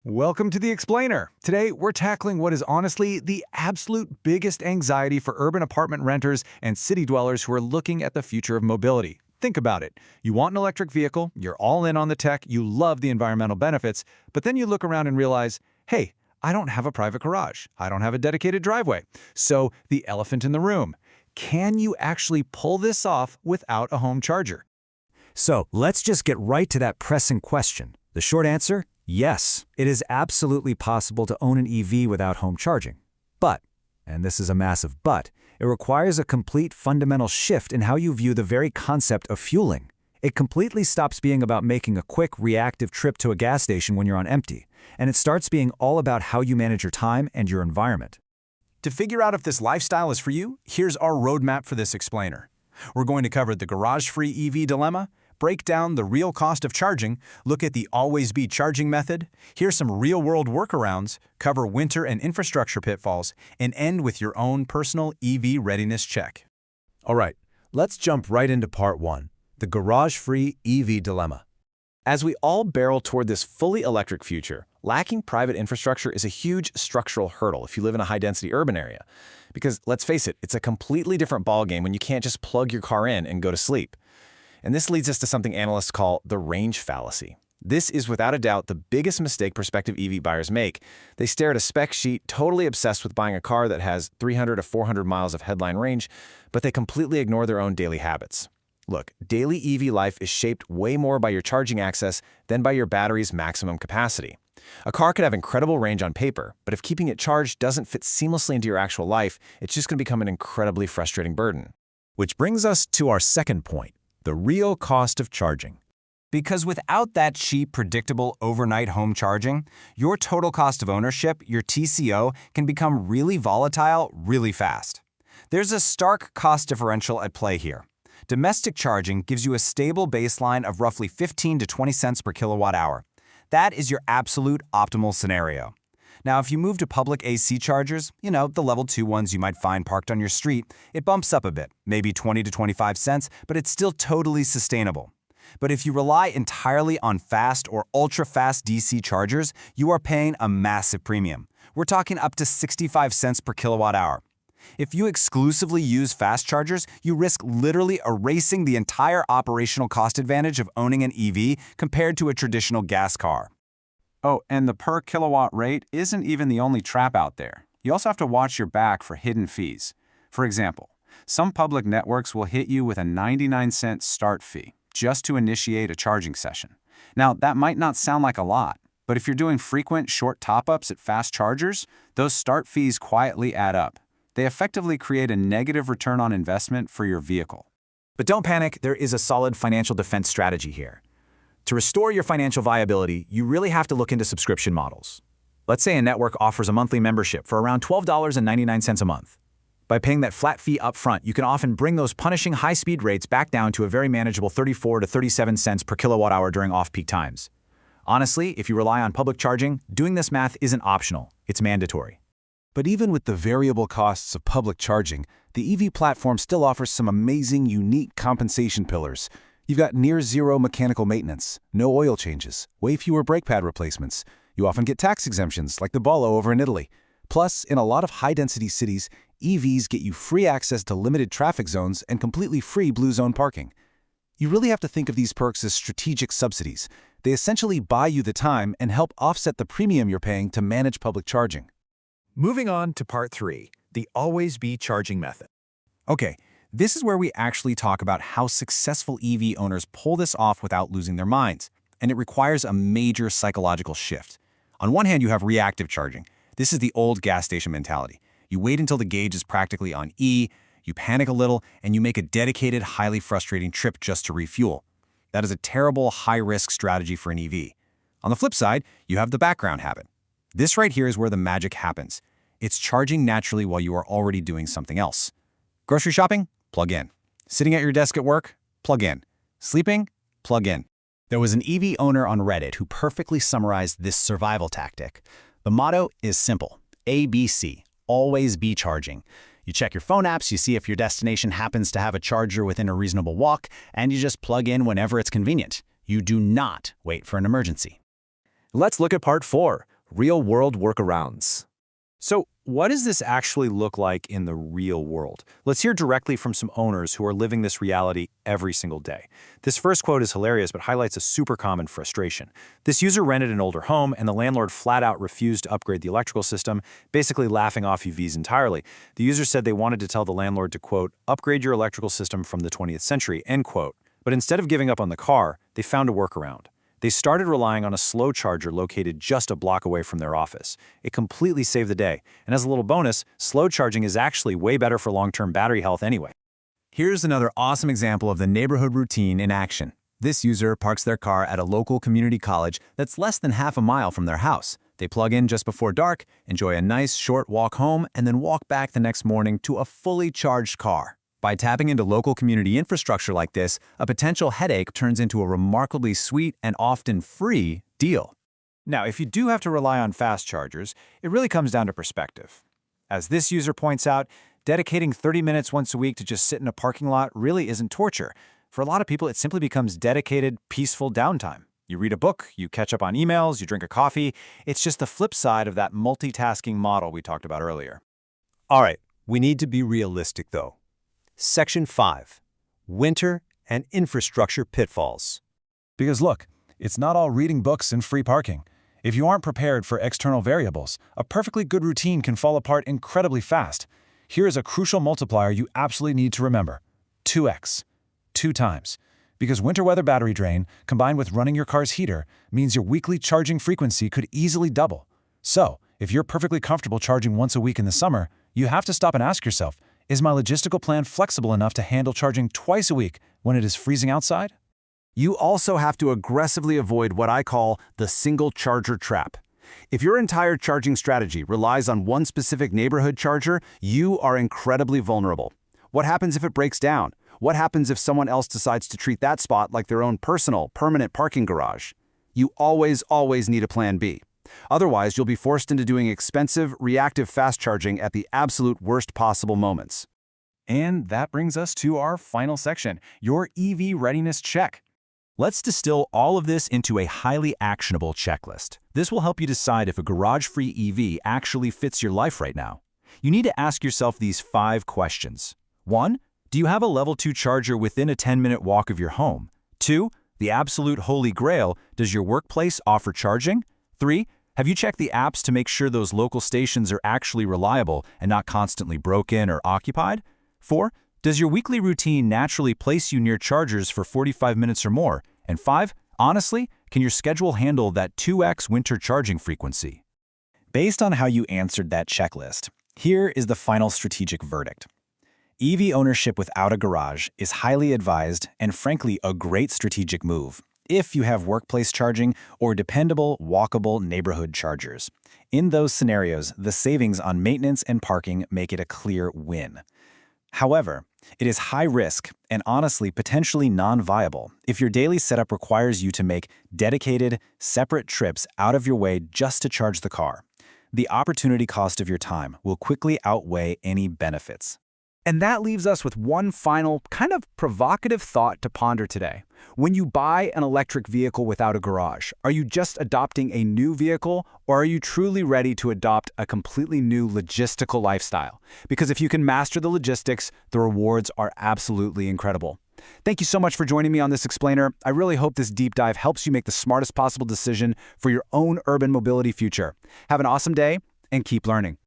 Welcome to The Explainer. Today, we're tackling what is honestly the absolute biggest anxiety for urban apartment renters and city dwellers who are looking at the future of mobility. Think about it. You want an electric vehicle, you're all in on the tech, you love the environmental benefits, but then you look around and realize, hey, I don't have a private garage. I don't have a dedicated driveway. So, the elephant in the room. Can you actually pull this off without a home charger? So let's just get right to that pressing question. The short answer? Yes, it is absolutely possible to own an EV without home charging. But, and this is a massive but, it requires a complete fundamental shift in how you view the very concept of fueling. It completely stops being about making a quick, reactive trip to a gas station when you're on empty, and it starts being all about how you manage your time and your environment. To figure out if this lifestyle is for you, here's our roadmap for this explainer. We're going to cover the garage-free EV dilemma, break down the real cost of charging, look at the always-be charging method, hear some real-world workarounds, cover winter and infrastructure pitfalls, and end with your own personal EV readiness check. All right, let's jump right into part one, the garage-free EV dilemma. As we all barrel toward this fully electric future, lacking private infrastructure is a huge structural hurdle if you live in a high-density urban area. Because, let's face it, it's a completely different ballgame when you can't just plug your car in and go to sleep. And this leads us to something analysts call the range fallacy. This is without a doubt the biggest mistake prospective EV buyers make. They stare at a spec sheet, totally obsessed with buying a car that has 300 to 400 miles of headline range, but they completely ignore their own daily habits. Look, daily EV life is shaped way more by your charging access than by your battery's maximum capacity. A car could have incredible range on paper, but if keeping it charged doesn't fit seamlessly into your actual life, it's just going to become an incredibly frustrating burden. Which brings us to our second point, the real cost of charging. Because without that cheap, predictable overnight home charging, your total cost of ownership, your TCO, can become really volatile really fast. There's a stark cost differential at play here. Domestic charging gives you a stable baseline of roughly 15 to 20 cents per kilowatt hour. That is your absolute optimal scenario. Now, if you move to public AC chargers, the level 2 ones you might find parked on your street, it bumps up a bit, maybe 20 to 25 cents, but it's still totally sustainable. But if you rely entirely on fast or ultra-fast DC chargers, you are paying a massive premium. We're talking up to 65 cents per kilowatt hour. If you exclusively use fast chargers, you risk literally erasing the entire operational cost advantage of owning an EV compared to a traditional gas car. Oh, and the per kilowatt rate isn't even the only trap out there. You also have to watch your back for hidden fees. For example, some public networks will hit you with a 99-cent start fee just to initiate a charging session. Now, that might not sound like a lot, but if you're doing frequent short top-ups at fast chargers, those start fees quietly add up. They effectively create a negative return on investment for your vehicle. But don't panic, there is a solid financial defense strategy here. To restore your financial viability, you really have to look into subscription models. Let's say a network offers a monthly membership for around $12.99 a month. By paying that flat fee up front, you can often bring those punishing high-speed rates back down to a very manageable 34 to 37 cents per kilowatt hour during off-peak times. Honestly, if you rely on public charging, doing this math isn't optional, it's mandatory. But even with the variable costs of public charging, the EV platform still offers some amazing, unique compensation pillars. You've got near-zero mechanical maintenance, no oil changes, way fewer brake pad replacements. You often get tax exemptions, like the Bollo over in Italy. Plus, in a lot of high-density cities, EVs get you free access to limited traffic zones and completely free blue zone parking. You really have to think of these perks as strategic subsidies. They essentially buy you the time and help offset the premium you're paying to manage public charging. Moving on to part 3, the always-be charging method. Okay, this is where we actually talk about how successful EV owners pull this off without losing their minds, and it requires a major psychological shift. On one hand, you have reactive charging. This is the old gas station mentality. You wait until the gauge is practically on E, you panic a little, and you make a dedicated, highly frustrating trip just to refuel. That is a terrible, high-risk strategy for an EV. On the flip side, you have the background habit. This right here is where the magic happens. It's charging naturally while you are already doing something else. Grocery shopping? Plug in. Sitting at your desk at work? Plug in. Sleeping? Plug in. There was an EV owner on Reddit who perfectly summarized this survival tactic. The motto is simple. ABC. Always be charging. You check your phone apps, you see if your destination happens to have a charger within a reasonable walk, and you just plug in whenever it's convenient. You do not wait for an emergency. Let's look at part 4, real-world workarounds. So, what does this actually look like in the real world? Let's hear directly from some owners who are living this reality every single day. This first quote is hilarious but highlights a super common frustration. This user rented an older home and the landlord flat out refused to upgrade the electrical system, basically laughing off EVs entirely. The user said they wanted to tell the landlord to, quote, upgrade your electrical system from the 20th century, end quote. But instead of giving up on the car, they found a workaround. They started relying on a slow charger located just a block away from their office. It completely saved the day. And as a little bonus, slow charging is actually way better for long-term battery health anyway. Here's another awesome example of the neighborhood routine in action. This user parks their car at a local community college that's less than half a mile from their house. They plug in just before dark, enjoy a nice short walk home, and then walk back the next morning to a fully charged car. By tapping into local community infrastructure like this, a potential headache turns into a remarkably sweet and often free deal. Now, if you do have to rely on fast chargers, it really comes down to perspective. As this user points out, dedicating 30 minutes once a week to just sit in a parking lot really isn't torture. For a lot of people, it simply becomes dedicated, peaceful downtime. You read a book, you catch up on emails, you drink a coffee. It's just the flip side of that multitasking model we talked about earlier. All right, we need to be realistic though. Section 5, Winter and Infrastructure Pitfalls. Because look, it's not all reading books and free parking. If you aren't prepared for external variables, a perfectly good routine can fall apart incredibly fast. Here is a crucial multiplier you absolutely need to remember. 2x. 2 times. Because winter weather battery drain, combined with running your car's heater, means your weekly charging frequency could easily double. So, if you're perfectly comfortable charging once a week in the summer, you have to stop and ask yourself, is my logistical plan flexible enough to handle charging twice a week when it is freezing outside? You also have to aggressively avoid what I call the single charger trap. If your entire charging strategy relies on one specific neighborhood charger, you are incredibly vulnerable. What happens if it breaks down? What happens if someone else decides to treat that spot like their own personal, permanent parking garage? You always need a plan B. Otherwise, you'll be forced into doing expensive, reactive fast charging at the absolute worst possible moments. And that brings us to our final section, your EV readiness check. Let's distill all of this into a highly actionable checklist. This will help you decide if a garage-free EV actually fits your life right now. You need to ask yourself these 5 questions. 1. Do you have a level 2 charger within a 10-minute walk of your home? 2. The absolute holy grail, does your workplace offer charging? 3. Have you checked the apps to make sure those local stations are actually reliable and not constantly broken or occupied? 4. Does your weekly routine naturally place you near chargers for 45 minutes or more? And 5. Honestly, can your schedule handle that 2x winter charging frequency? Based on how you answered that checklist, here is the final strategic verdict. EV ownership without a garage is highly advised and frankly a great strategic move if you have workplace charging or dependable, walkable neighborhood chargers. In those scenarios, the savings on maintenance and parking make it a clear win. However, it is high risk and honestly potentially non-viable if your daily setup requires you to make dedicated, separate trips out of your way just to charge the car. The opportunity cost of your time will quickly outweigh any benefits. And that leaves us with one final, kind of provocative thought to ponder today. When you buy an electric vehicle without a garage, are you just adopting a new vehicle, or are you truly ready to adopt a completely new logistical lifestyle? Because if you can master the logistics, the rewards are absolutely incredible. Thank you so much for joining me on this explainer. I really hope this deep dive helps you make the smartest possible decision for your own urban mobility future. Have an awesome day and keep learning.